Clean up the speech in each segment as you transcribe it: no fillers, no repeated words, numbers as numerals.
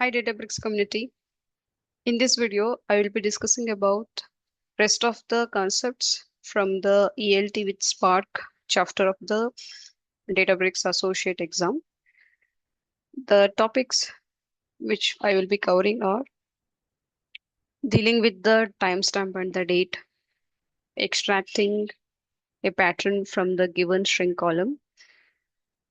Hi Databricks community. In this video, I will be discussing about rest of the concepts from the ELT with Spark chapter of the Databricks Associate exam. The topics which I will be covering are dealing with the timestamp and the date, extracting a pattern from the given string column.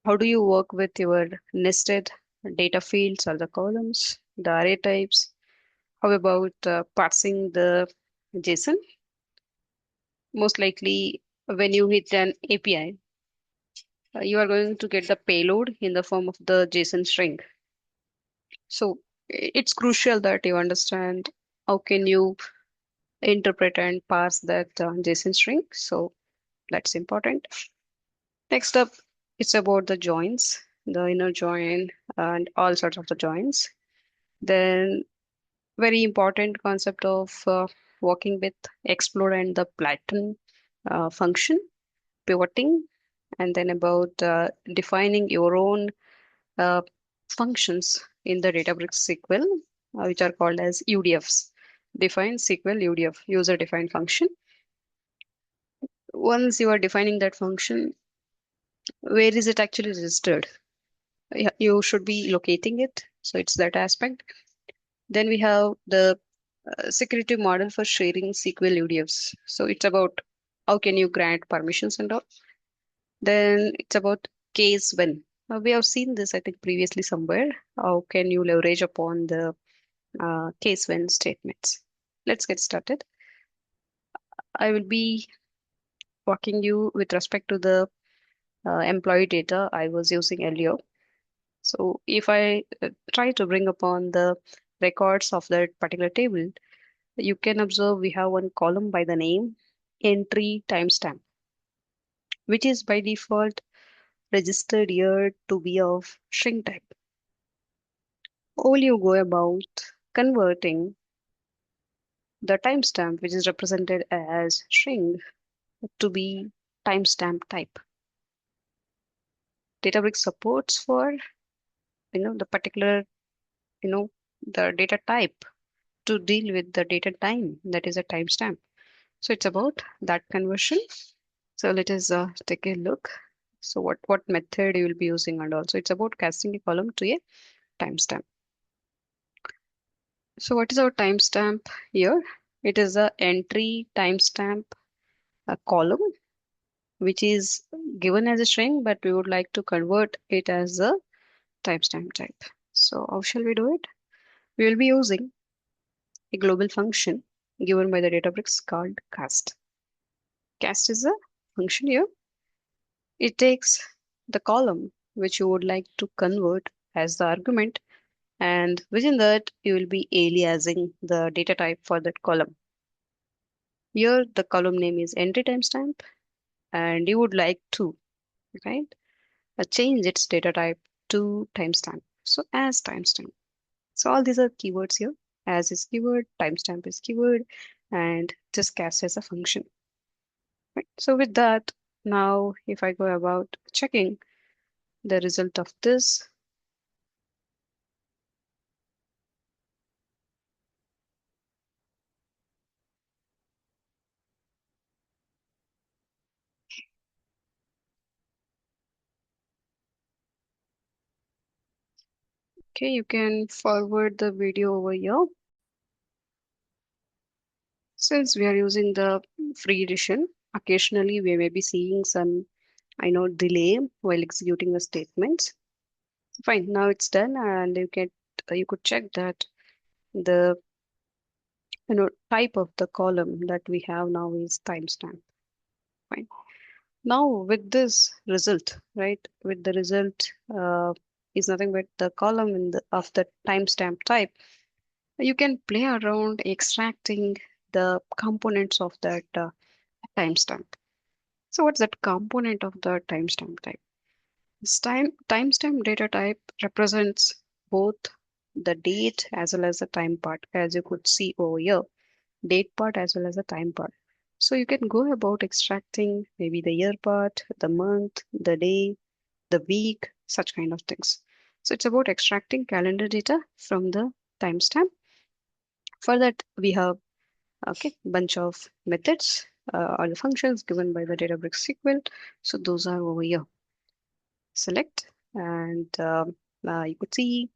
How do you work with your nested data fields or the columns, the array types? How about parsing the JSON? Most likely when you hit an API, you are going to get the payload in the form of the JSON string. So it's crucial that you understand how can you interpret and parse that JSON string. So that's important. Next up, it's about the joins, the inner join and all sorts of the joins. Then very important concept of working with explode and the Flatten function, pivoting, and then about defining your own uh, functions in the Databricks SQL, which are called as UDFs. Define SQL UDF, user defined function. Once you are defining that function, where is it actually registered? You should be locating it. So it's that aspect. Then we have the security model for sharing SQL UDFs. So it's about how can you grant permissions and all. Then it's about case when. We have seen this, I think, previously somewhere. How can you leverage upon the case when statements? Let's get started. I will be walking you with respect to the employee data I was using earlier. So if I try to bring upon the records of that particular table, you can observe we have one column by the name entry timestamp, which is by default registered here to be of string type. All you go about converting the timestamp, which is represented as string, to be timestamp type. Databricks supports for the particular the data type to deal with the data time that is a timestamp. So it's about that conversion. So let us take a look. So what method you will be using, and also it's about casting a column to a timestamp. So what is our timestamp here? It is a entry timestamp a column which is given as a string, but we would like to convert it as a timestamp type. So how shall we do it? We will be using a global function given by the Databricks called cast. Cast is a function here. It takes the column which you would like to convert as the argument, and within that you will be aliasing the data type for that column. Here the column name is entry timestamp, and you would like to right change its data type to timestamp. So as timestamp. So all these are keywords here. As is keyword, timestamp is keyword, and just cast as a function. Right. So with that, now if I go about checking the result of this, okay, you can forward the video over here. Since we are using the free edition, occasionally we may be seeing some, delay while executing the statements. Fine, now it's done, and you could check that the type of the column that we have now is timestamp. Fine. Now with this result, right? With the result is nothing but the column of the timestamp type. You can play around extracting the components of that timestamp. So what's that component of the timestamp type? This timestamp data type represents both the date as well as the time part, as you could see over here, date part as well as the time part. So you can go about extracting maybe the year part, the month, the day, the week, such kind of things. So it's about extracting calendar data from the timestamp. For that, we have bunch of methods or the functions given by the Databricks SQL. So those are over here. Select and you could see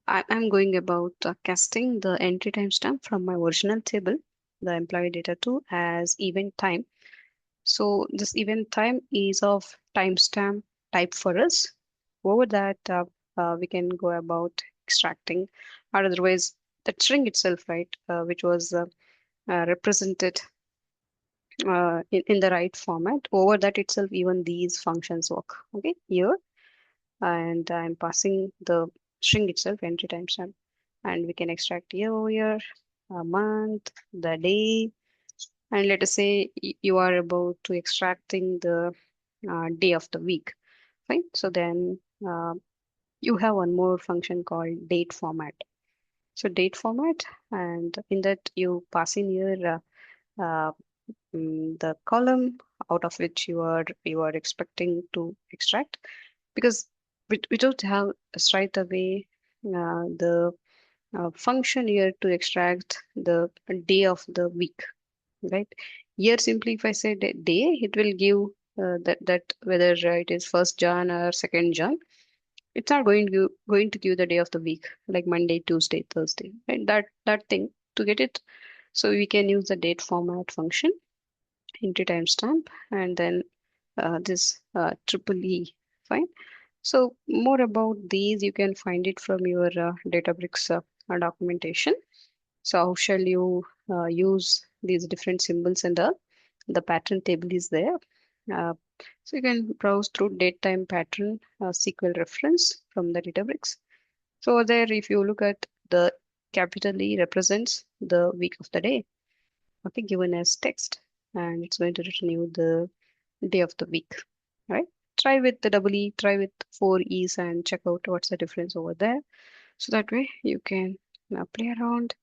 I'm going about casting the entry timestamp from my original table, the employee data to as event time. So this event time is of timestamp type for us. Over that, we can go about extracting, or otherwise that string itself, right, which was represented in the right format. Over that itself, even these functions work. Okay, here, and I'm passing the string itself, entry timestamp, and we can extract year, a month, the day, and let us say you are about to extracting the day of the week, right? So then you have one more function called date format. So date format, and in that you pass in your the column out of which you are expecting to extract, because we don't have straight away the function here to extract the day of the week, right? Here simply if I say day, it will give that whether it is 1st Jan or 2nd Jan. It's not going to give the day of the week like Monday, Tuesday, Thursday, right? That thing to get it. So we can use the date format function into timestamp and then this triple E, fine. So more about these, you can find it from your Databricks documentation. So how shall you use these different symbols and the pattern table is there. Uh, so you can browse through date time pattern SQL reference from the Databricks. So there, if you look at the capital E represents the week of the day, okay, given as text, and it's going to return you the day of the week, right? Try with the double E, try with four E's and check out what's the difference over there. So that way you can play around.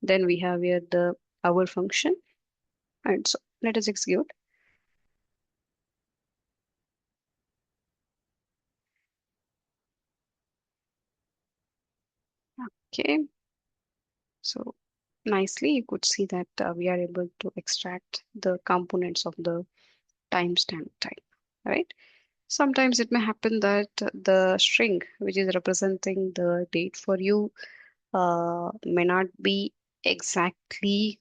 Then we have here the hour function. And so let us execute. Okay, so nicely you could see that we are able to extract the components of the timestamp type, right? Sometimes it may happen that the string which is representing the date for you may not be exactly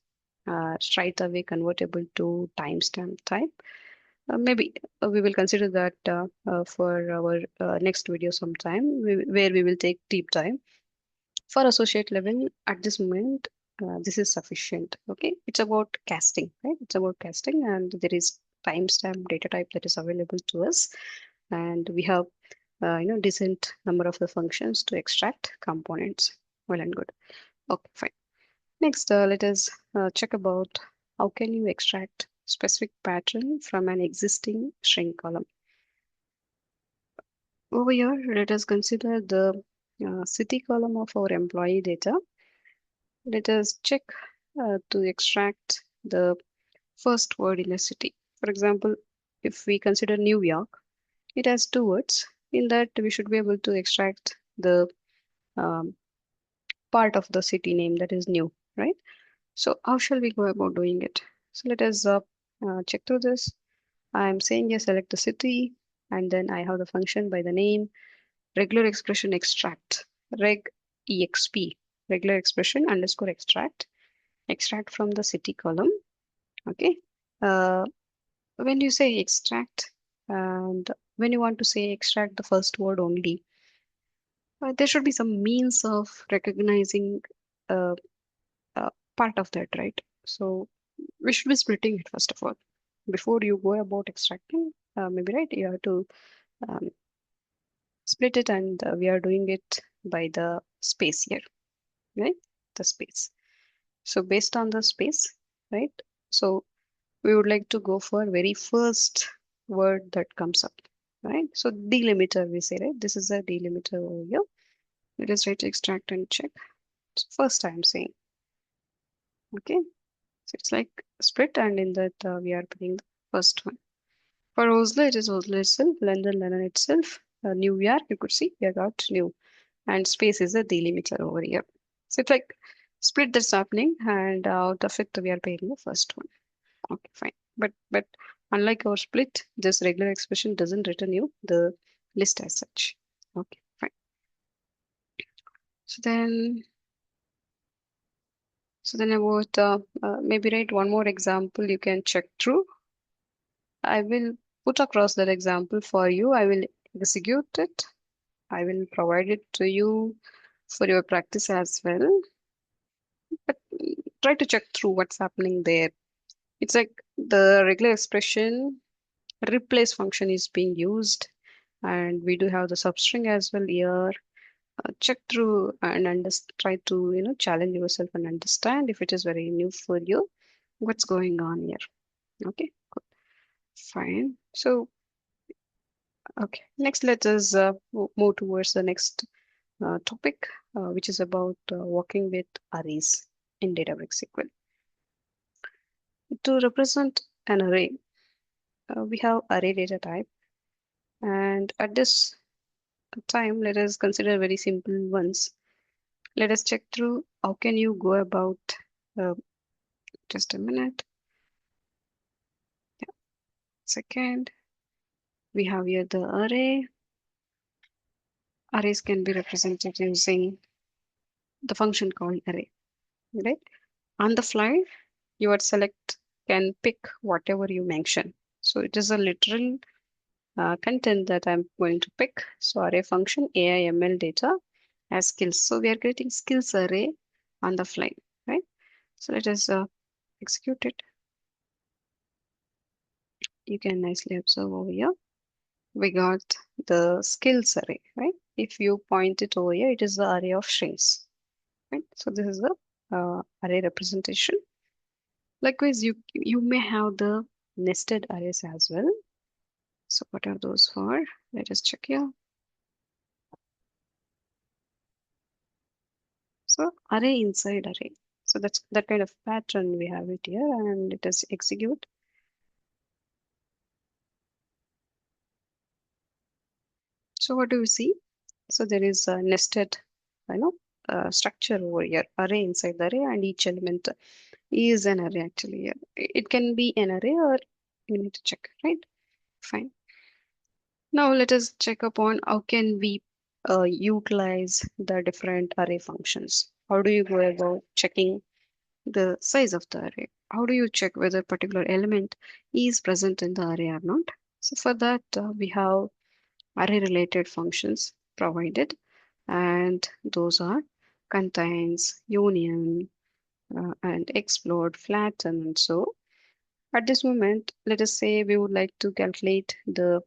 straight away convertible to timestamp type. Maybe we will consider that for our next video sometime, where we will take deep time. For associate level, at this moment, this is sufficient. Okay, it's about casting, right? It's about casting, and there is timestamp data type that is available to us, and we have decent number of the functions to extract components. Well and good. Okay, fine. Next, let us check about how can you extract specific pattern from an existing string column. Over here, let us consider the city column of our employee data. Let us check to extract the first word in a city. For example, if we consider New York, it has two words. In that, we should be able to extract the um, part of the city name that is new, right? So how shall we go about doing it? So let us check through this. I'm saying yes, select the city, and then I have the function by the name, regular expression extract, reg exp, regular expression underscore extract from the city column. Okay. Uh, when you say extract, and when you want to say extract the first word only, there should be some means of recognizing uh, part of that, right? So we should be splitting it first of all. Before you go about extracting, maybe right, you have to um, split it, and we are doing it by the space here, right? The space. So based on the space, right? So we would like to go for very first word that comes up, right? So delimiter, we say, right? This is a delimiter over here. Let us try to extract and check. So first I'm saying, okay. So it's like split, and in that we are putting the first one. For Oslo, it is Oslo itself, London, London itself, New York, you could see, we got new. and space is a delimiter over here. So it's like split that's happening, and out of it we are pairing the first one. Okay, fine. But unlike our split, this regular expression doesn't return you the list as such. Okay, fine. So then, about maybe write one more example you can check through. I will put across that example for you. I will execute it. I will provide it to you for your practice as well. But try to check through what's happening there. It's like the regular expression replace function is being used, and we do have the substring as well here. Check through and try to challenge yourself and understand if it is very new for you what's going on here. Okay, good, fine. So okay, next let us move towards the next topic, which is about working with arrays in Databricks SQL. To represent an array, we have array data type, and at this time let us consider very simple ones. Let us check through how can you go about, uh, just a minute. Yeah, second, we have here the array. Arrays can be represented using the function called array, right? On the fly, your select can pick whatever you mention. So it is a literal content that I'm going to pick. So array function AIML data as skills. So we are creating skills array on the fly, right? So let us execute it. You can nicely observe over here. We got the skills array, right? If you point it over here, it is the array of strings, right? So this is the array representation. Likewise, you may have the nested arrays as well. So what are those for? Let us check here. So array inside array. So that's that kind of pattern we have it here, and let us execute. So what do we see? So there is a nested, you know, structure over here, array inside the array, and each element is an array actually. Yeah. It can be an array or you need to check, right? Fine. Now let us check upon how can we utilize the different array functions. How do you go about checking the size of the array? How do you check whether a particular element is present in the array or not? So for that, we have array related functions provided, and those are contains, union, and explode, flatten, and so. At this moment, let us say we would like to calculate the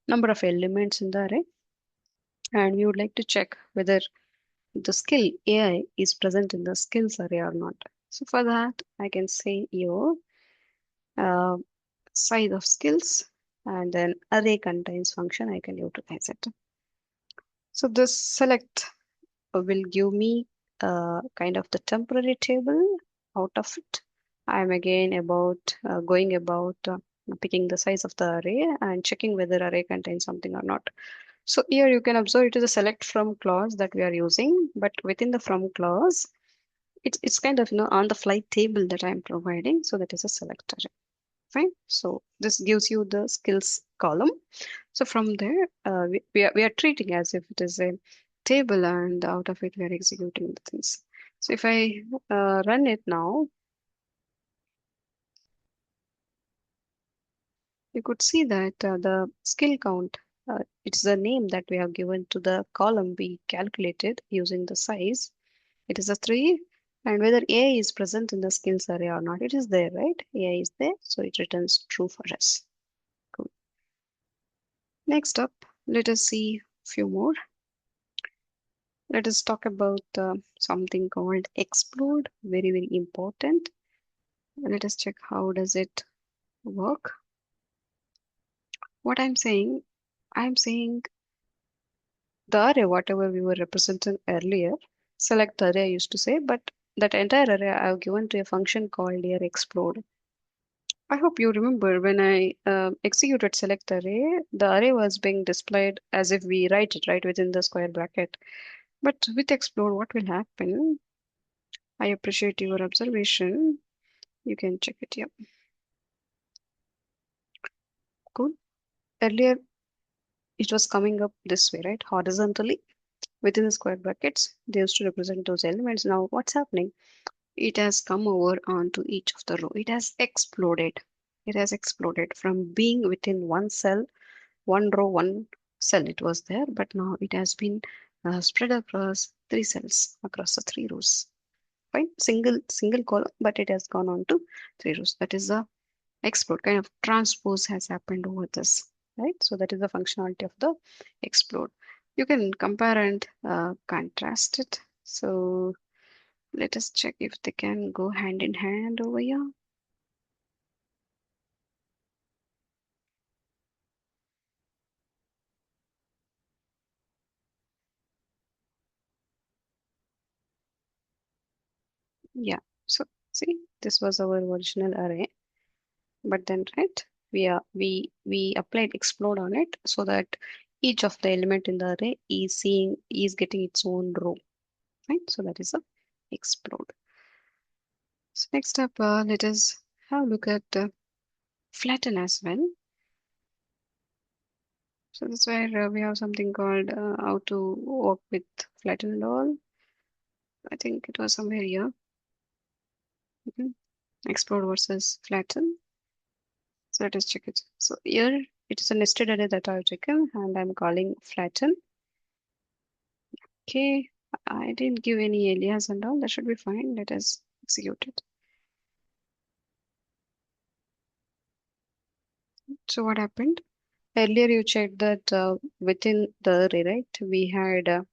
number of elements in the array, and we would like to check whether the skill AI is present in the skills array or not. So for that, I can say your uh, size of skills, and then array contains function, I can utilize it. So this select will give me kind of the temporary table out of it. I'm again about going about picking the size of the array and checking whether array contains something or not. So here you can observe it is a select from clause that we are using, but within the from clause, it's kind of on the fly table that I'm providing. So that is a select array. Fine. So this gives you the skills column. So from there, we are treating as if it is a table, and out of it we are executing the things. So if I run it now, you could see that the skill count, it's the name that we have given to the column we calculated using the size. It is a 3, and whether A is present in the skills array or not, it is there, right? A is there, so it returns true for us. Cool. Next up, let us see a few more. Let us talk about something called explode. Very, very important. Let us check how does it work. What I'm saying the array, whatever we were representing earlier, select the array I used to say, but that entire array I have given to a function called here explode. I hope you remember when I executed select array, the array was being displayed as if we write it right within the square bracket. But with explode, what will happen? I appreciate your observation. You can check it here. Cool. Earlier, it was coming up this way, right? Horizontally within the square brackets. They used to represent those elements. Now, what's happening? It has come over onto each of the row. It has exploded. It has exploded from being within one cell, one row, one cell. It was there, but now it has been spread across three cells, across the three rows. Fine, single column, but it has gone on to three rows. That is the explode. Kind of transpose has happened over this, right? So that is the functionality of the explode. You can compare and contrast it. So let us check if they can go hand in hand over here. Yeah. So see, this was our original array, but then right, we applied explode on it so that each of the element in the array is getting its own row, right? So that is a explode. So next up, let us have a look at flatten as well. So that's where we have something called how to work with flatten and all. I think it was somewhere here. Mhm. Explode versus flatten. So let us check it. So here it is a nested array that I've taken and I'm calling flatten. Okay, I didn't give any alias and all. That should be fine. Let us execute it. So what happened? Earlier you checked that within the array, right? We had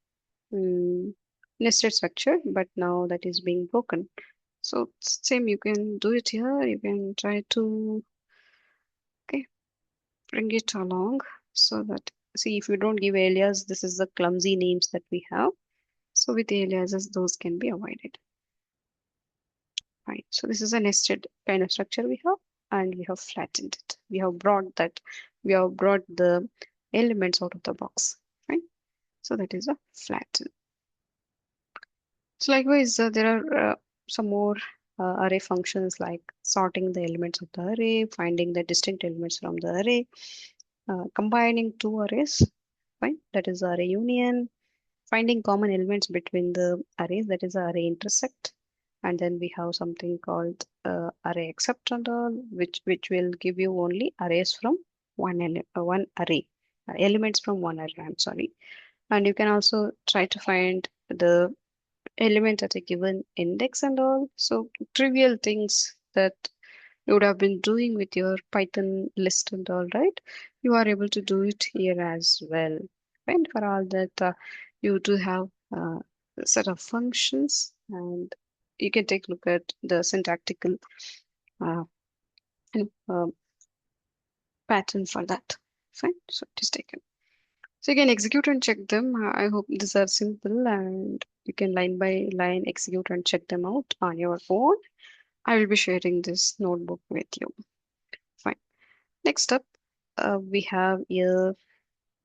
mm, nested structure, but now that is being broken. So same, you can do it here. You can try to okay, bring it along so that see if you don't give alias, this is the clumsy names that we have. So with aliases, those can be avoided. Right. So this is a nested kind of structure we have, and we have flattened it. We have brought the elements out of the box. Right. So that is a flatten. So likewise, there are some more array functions like sorting the elements of the array, finding the distinct elements from the array, combining two arrays, right? That is array union, finding common elements between the arrays, that is array intersect. And then we have something called array except and all, which will give you only arrays from one array, elements from one array. I'm sorry. And you can also try to find the element at a given index and all. So trivial things that you would have been doing with your Python list and all, right? You are able to do it here as well. And for all that, you do have a set of functions, and you can take a look at the syntactical uh, you know, pattern for that. Fine. So it is taken. So you can execute and check them. I hope these are simple and you can line by line execute and check them out on your own. I will be sharing this notebook with you. Fine. Next up, we have here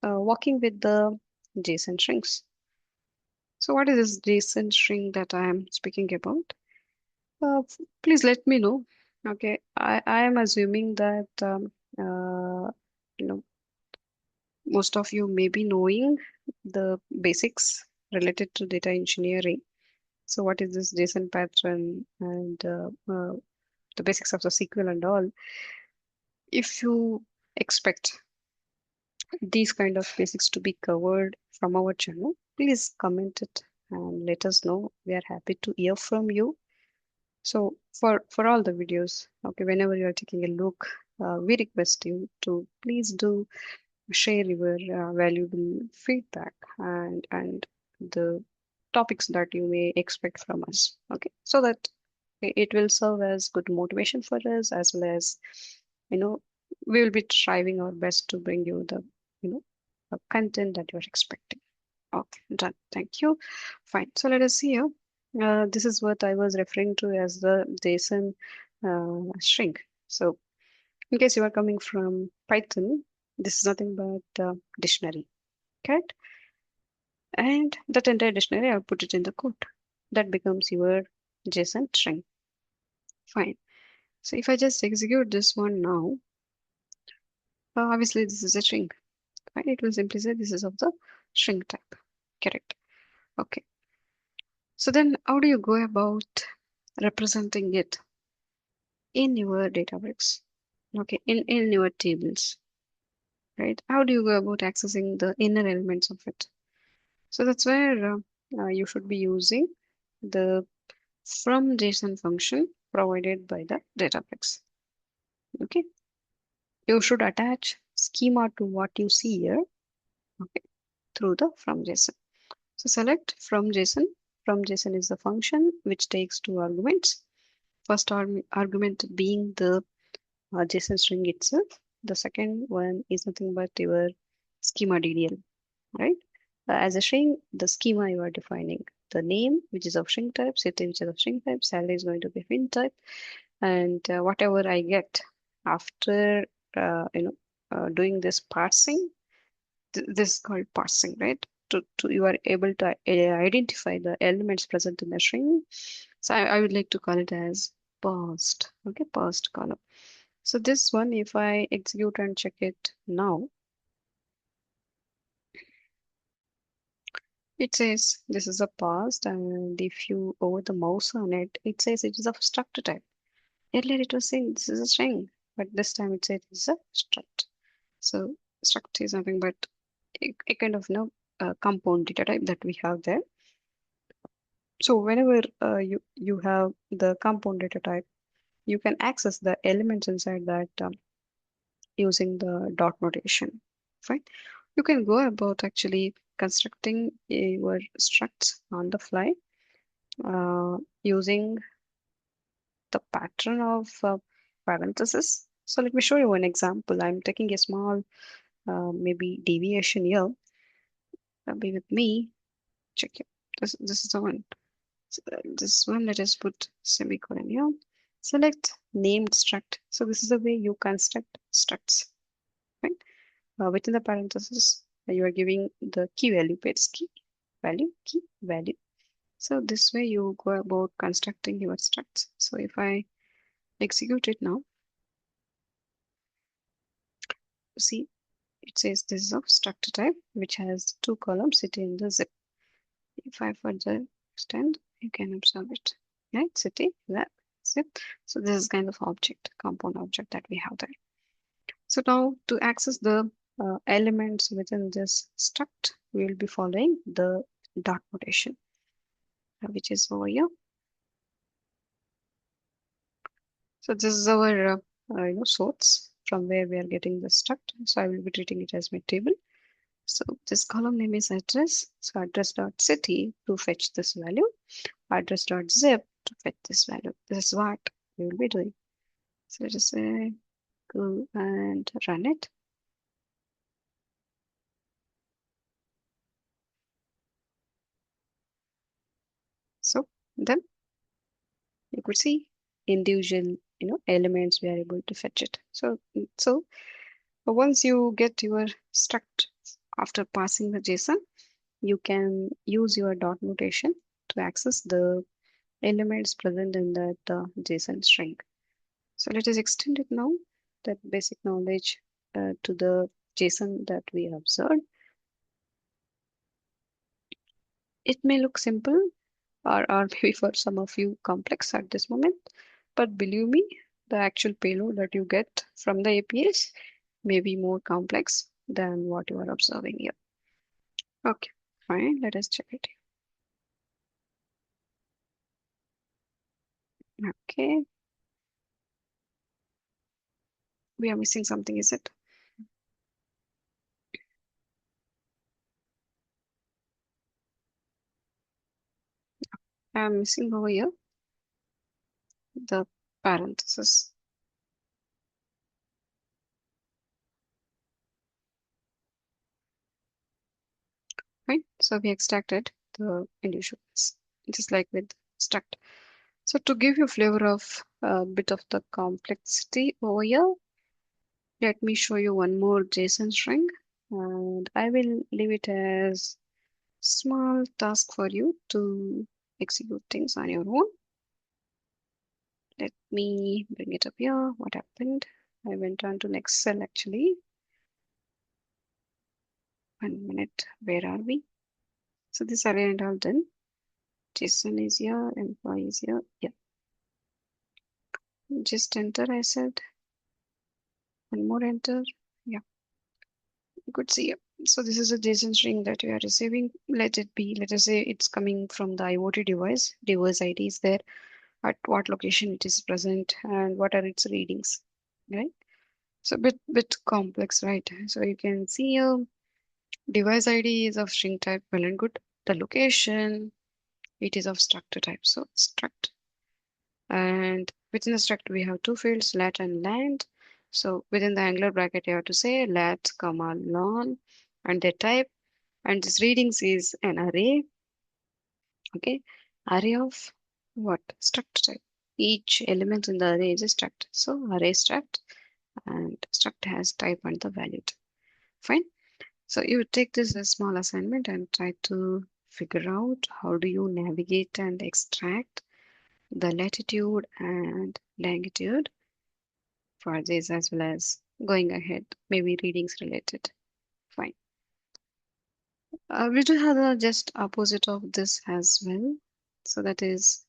working with the JSON strings. So what is this JSON string that I am speaking about? Please let me know. Okay, I am assuming that you know most of you may be knowing the basics related to data engineering. So what is this JSON pattern and the basics of the SQL and all? If you expect these kind of basics to be covered from our channel, please comment it and let us know. We are happy to hear from you. So for all the videos, okay, whenever you are taking a look, we request you to please do share your valuable feedback and the topics that you may expect from us. Okay, so that it will serve as good motivation for us as well as you know we will be striving our best to bring you the you know content that you're expecting. Okay, done. Thank you. Fine. So let us see here. This is what I was referring to as the JSON string. So in case you are coming from Python, this is nothing but dictionary, correct? And that entire dictionary, I'll put it in the code. That becomes your JSON string. Fine. So if I just execute this one now, obviously this is a string. Fine. It will simply say this is of the string type. Correct. Okay. So then how do you go about representing it in your Databricks? Okay, in your tables, right? How do you go about accessing the inner elements of it? So that's where you should be using the from JSON function provided by the Databricks. Okay, you should attach schema to what you see here, okay, through the from JSON. So select from JSON. From JSON is the function which takes two arguments. First argument being the JSON string itself. The second one is nothing but your schema DDL, right? As a string, the schema you are defining the name, which is of string type, city, which is of string type, salary is going to be int type, and whatever I get after doing this parsing, this is called parsing, right? To you are able to identify the elements present in the string. So I would like to call it as parsed, okay, parsed column. So this one, if I execute and check it now, it says this is a parsed, and if you over the mouse on it, it says it is of struct type. Earlier it was saying this is a string, but this time it says it's a struct. So struct is nothing but a kind of compound data type that we have there. So whenever you have the compound data type, you can access the elements inside that using the dot notation. Fine. You can go about actually constructing your structs on the fly using the pattern of parentheses. So let me show you an example. I'm taking a small maybe deviation here. Be with me. Check it. This is the one. So, this one, let us put semicolon here. Select named struct. So this is the way you construct structs. Right? Within the parentheses, you are giving the key value, pairs key value. So this way you go about constructing your structs. So if I execute it now, see it says this is of struct type, which has two columns sitting in the zip. If I further extend, you can observe it. Right? City, that, zip. So this is kind of object, compound object that we have there. So now to access the elements within this struct, we will be following the dot notation, which is over here. So this is our source from where we are getting the struct. So I will be treating it as my table. So this column name is address. So address.city to fetch this value, address.zip to fetch this value. This is what we will be doing. So let us say go and run it. So then you could see individual elements we are able to fetch it. So once you get your struct after passing the JSON, you can use your dot notation to access the elements present in that JSON string. So let us extend it now, that basic knowledge to the JSON that we observed. It may look simple or maybe for some of you complex at this moment, but believe me, the actual payload that you get from the APIs may be more complex than what you are observing here. Okay, fine, let us check it. Okay, we are missing something, is it? I am missing over here the parenthesis. Right, so we extracted the individuals, just like with struct. So to give you a flavor of a bit of the complexity over here, let me show you one more JSON string, and I will leave it as small task for you to execute things on your own. Let me bring it up here. What happened? I went on to next cell actually. 1 minute. Where are we? So this array and all done. JSON is here, employee is here. Yeah. Just enter, I said. One more enter. Yeah. You could see. So this is a JSON string that we are receiving. Let it be. Let us say it's coming from the IoT device. Device ID is there. At what location it is present and what are its readings. Right? So bit complex, right? So you can see device ID is of string type, well and good. The location, it is of struct type. So struct. And within the struct, we have two fields, lat and land. So within the Angular bracket, you have to say lat, comma, lon, and their type. And this readings is an array. Okay, array of what? Struct type. Each element in the array is a struct. So array struct, and struct has type and the value. Fine. So you take this as small assignment and try to figure out how do you navigate and extract the latitude and longitude for this, as well as going ahead, maybe readings related. Fine. We do have the just opposite of this as well. So that is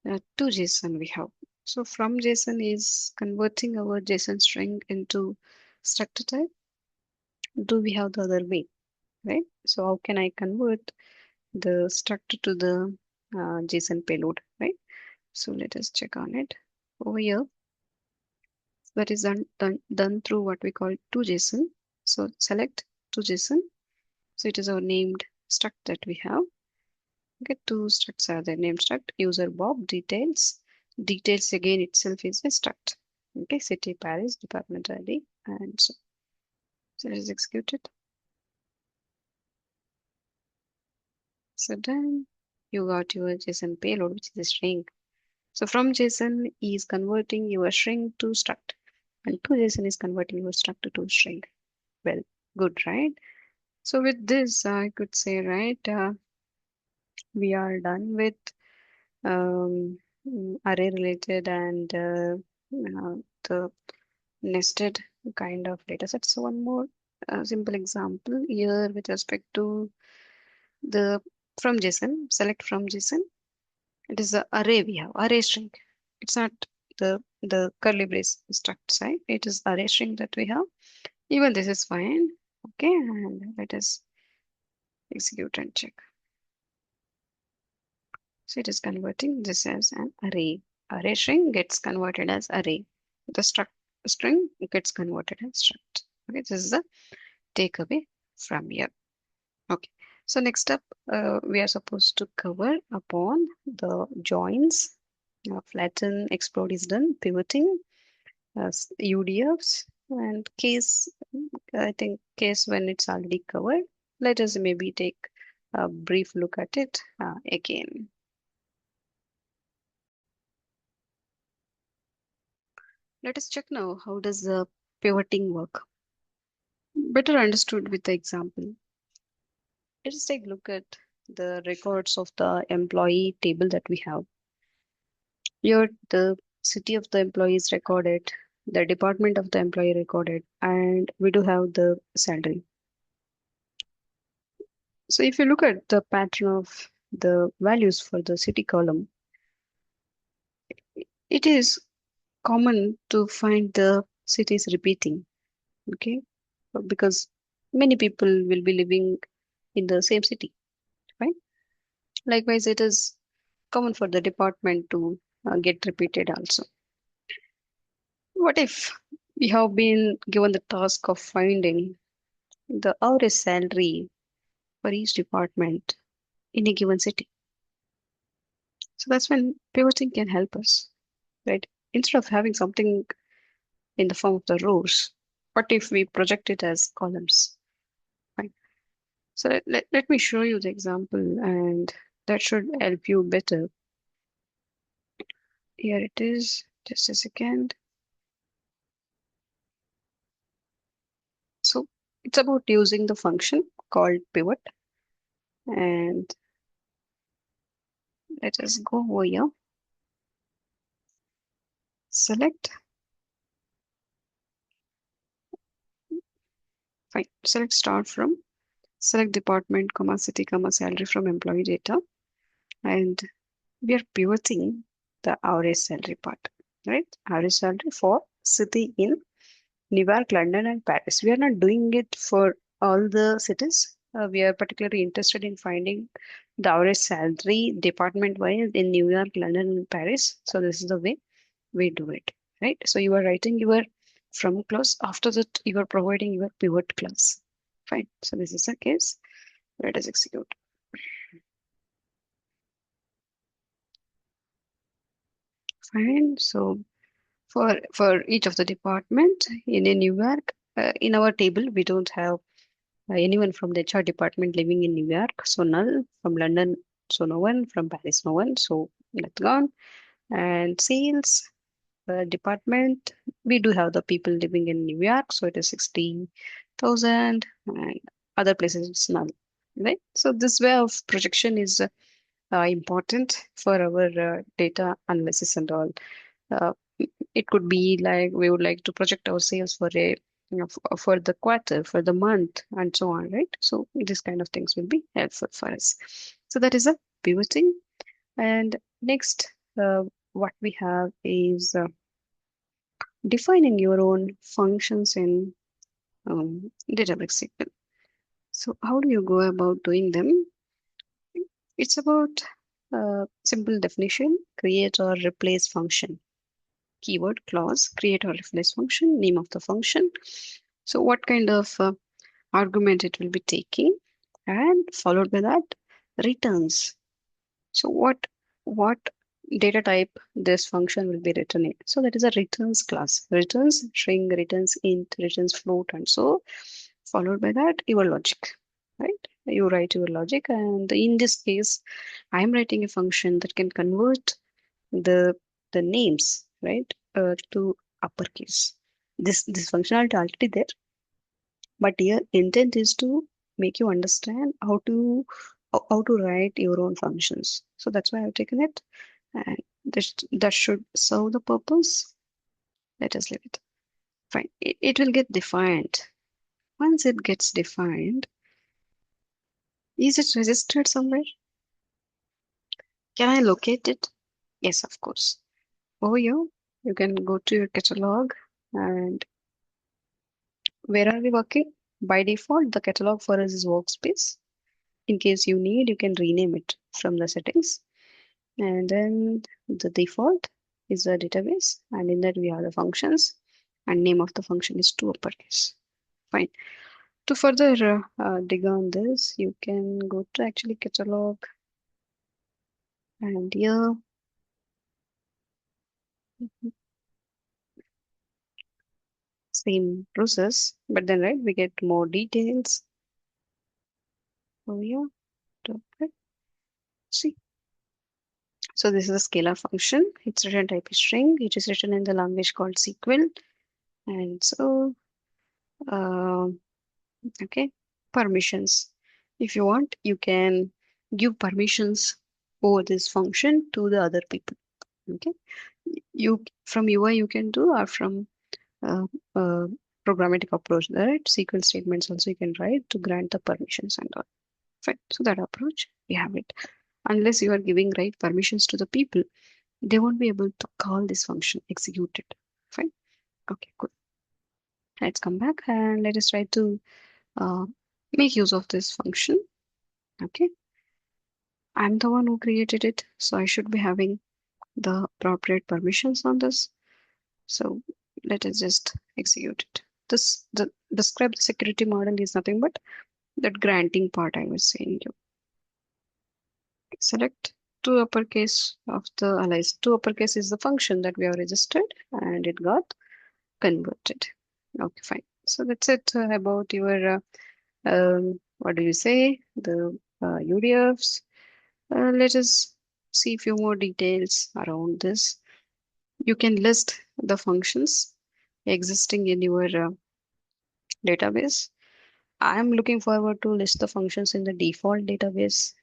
to JSON we have. So from JSON is converting our JSON string into structure type. Do we have the other way, right? So how can I convert the struct to the JSON payload, right? So let us check on it. Over here, that is done through what we call to JSON. So select to JSON. So it is our named struct that we have. Okay, two structs are there. Name struct, user Bob, details. Details again itself is a struct. Okay, city, Paris, department ID, and so let us execute it. So then you got your JSON payload, which is a string. So from JSON is converting your string to struct, and to JSON is converting your struct to string. Well, good, right? So with this, I could say, right, we are done with um, array related and the nested kind of data set. So one more simple example here with respect to the from JSON, select from JSON. It is the array we have, array string. It's not the curly brace struct side. It is array string that we have. Even this is fine. Okay, and let us execute and check. So it is converting this as an array. Array string gets converted as array. The struct string gets converted as struct. Okay, this is the takeaway from here. Okay, so next up, we are supposed to cover upon the joins. Flatten, explode is done, pivoting, UDFs, and case, I think case when it's already covered. Let us maybe take a brief look at it again. Let us check now how does the pivoting work. Better understood with the example. Let us take a look at the records of the employee table that we have. Here, the city of the employee is recorded, the department of the employee recorded, and we do have the salary. So if you look at the pattern of the values for the city column, it is common to find the cities repeating, okay? Because many people will be living in the same city, right? Likewise, it is common for the department to get repeated also. What if we have been given the task of finding the average salary for each department in a given city? So that's when pivoting can help us, right? Instead of having something in the form of the rows, what if we project it as columns? Right? So let me show you the example, and that should help you better. Here it is, just a second. So it's about using the function called pivot. And let us go over here. Select, fine. Select start from, select department, comma, city, comma, salary from employee data. And we are pivoting the average salary part, right? Average salary for city in New York, London, and Paris. We are not doing it for all the cities. We are particularly interested in finding the average salary department wise in New York, London, and Paris. So this is the way we do it, right? So you are writing your from clause. After that, you are providing your pivot clause. Fine. So this is the case. Let us execute. Fine. So for each of the department in a New York, in our table we don't have anyone from the HR department living in New York, so null. From London, so no one. From Paris, no one. So that's gone. And sales department, we do have the people living in New York, so it is 60,000, and other places it's null, right? So this way of projection is important for our data analysis and all. Uh, it could be like we would like to project our sales for a for the quarter, for the month, and so on, right? So this kind of things will be helpful for us. So that is a pivoting. And next, what we have is defining your own functions in Databricks SQL. So how do you go about doing them? It's about simple definition, create or replace function, keyword, clause, create or replace function, name of the function. So what kind of argument it will be taking, and followed by that, returns. So what data type this function will be written in. So that is a returns class. Returns string, returns int, returns float, and so followed by that your logic, right? You write your logic, and in this case, I am writing a function that can convert the names, right, to uppercase. This functionality already there, but here intent is to make you understand how to write your own functions. So that's why I've taken it, and that should serve the purpose. Let us leave it. Fine. It will get defined. Once it gets defined, is it registered somewhere? Can I locate it? Yes, of course. Over here, you can go to your catalog, and where are we working? By default, the catalog for us is workspace. In case you need, you can rename it from the settings. And then the default is a database, and in that we have the functions, and name of the function is to uppercase. Fine. To further dig on this, you can go to actually catalog, and here same process, but then right we get more details over here. Okay. See, so this is a scalar function. Its return type is string. It is written in the language called SQL, and so okay, permissions. If you want, you can give permissions over this function to the other people. Okay, you from UI you can do, or from uh, uh, programmatic approach, right? SQL statements also you can write to grant the permissions and all. Fine. So that approach we have it. Unless you are giving right permissions to the people, they won't be able to call this function, execute it. Fine. Okay, good. Let's come back and let us try to uh, make use of this function. Okay, I'm the one who created it, so I should be having the appropriate permissions on this. So let us just execute it. The describe the security model is nothing but that granting part I was saying you. Select to uppercase of the alias. To uppercase is the function that we have registered, and it got converted. Okay, fine. So that's it about your what do you say, the UDFs. Let us see a few more details around this. You can list the functions existing in your database. I'm looking forward to list the functions in the default database.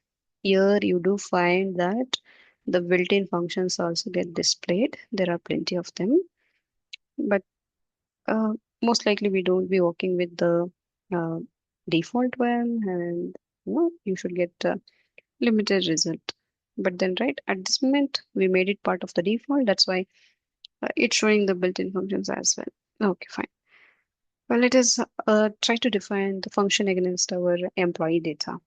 Here you do find that the built-in functions also get displayed. There are plenty of them, but uh, most likely we don't be working with the uh, default one, and you should get a limited result. But then, right at this moment, we made it part of the default. That's why it's showing the built-in functions as well. Okay, fine. Well, let us try to define the function against our employee data.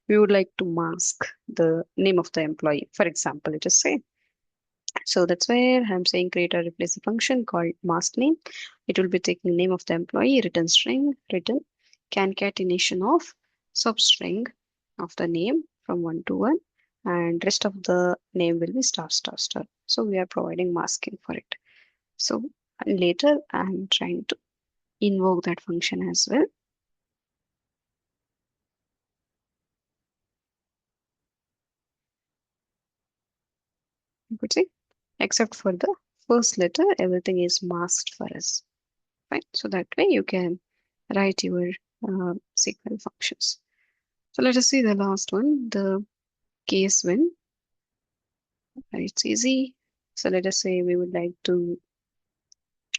We would like to mask the name of the employee. For example, let us say. So that's where I'm saying create or replace a function called mask name. It will be taking name of the employee, return string, return concatenation of substring of the name from 1 to 1, and rest of the name will be star star star. So we are providing masking for it. So later I'm trying to invoke that function as well. You could say, except for the first letter, everything is masked for us. Fine. So that way you can write your SQL functions. So let us see the last one, the case when. It's easy. So let us say we would like to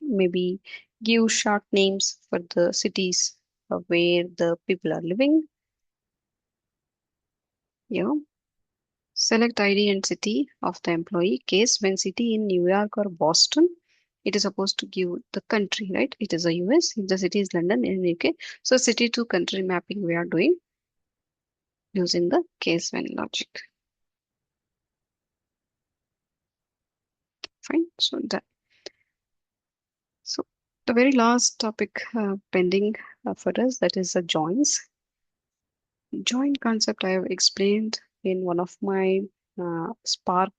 maybe give short names for the cities where the people are living. Yeah. Select ID and city of the employee. Case when city in New York or Boston. It is supposed to give the country, right? It is a US. If the city is London in UK. So city to country mapping we are doing using the case when logic. Fine. So the very last topic pending for us, that is the joins. Join concept I have explained in one of my Spark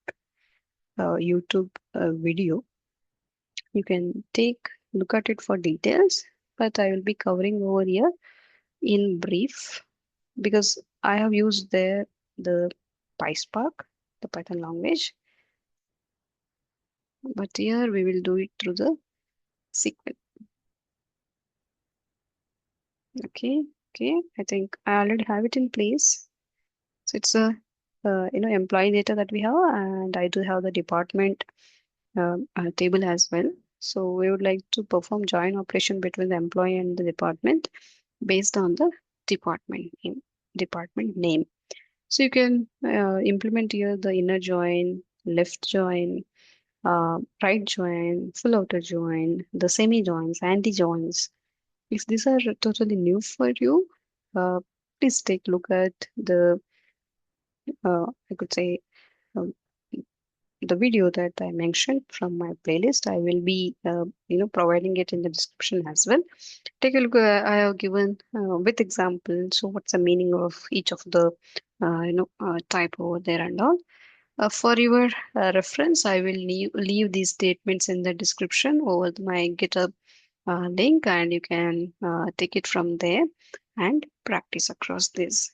YouTube video. You can take look at it for details, but I will be covering over here in brief because I have used there the PySpark, the Python language, but here we will do it through the SQL. Okay, okay. I think I already have it in place. So it's a employee data that we have, and I do have the department table as well. So we would like to perform join operation between the employee and the department based on the department name. Department name. So you can implement here the inner join, left join, right join, full outer join, the semi joins, anti joins. If these are totally new for you, please take a look at the I could say um, the video that I mentioned from my playlist. I will be providing it in the description as well. Take a look. I have given with examples. So what's the meaning of each of the type over there and all. For your reference, I will leave these statements in the description over my GitHub link, and you can take it from there and practice across this.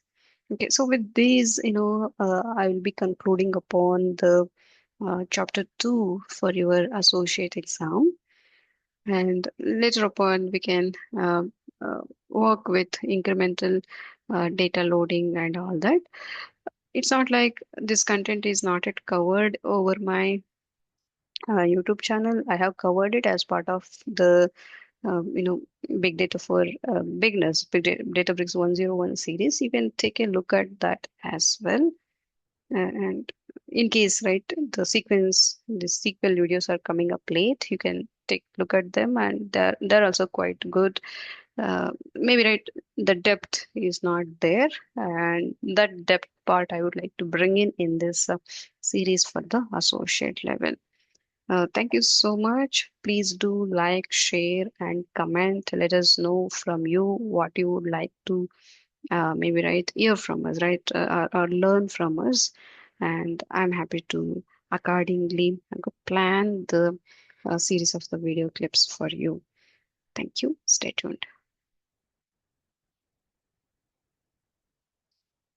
Okay, so with these, I will be concluding upon the chapter 2 for your associate exam. And later upon, we can work with incremental data loading and all that. It's not like this content is not yet covered over my YouTube channel. I have covered it as part of the big data for beginners, Databricks 101 series. You can take a look at that as well. And in case, right, the sequel videos are coming up late, you can take a look at them, and they're also quite good. Maybe right, the depth is not there, and that depth part I would like to bring in this series for the associate level. Thank you so much. Please do like, share, and comment. Let us know from you what you would like to maybe hear from us, or learn from us. And I'm happy to accordingly plan the series of the video clips for you. Thank you. Stay tuned.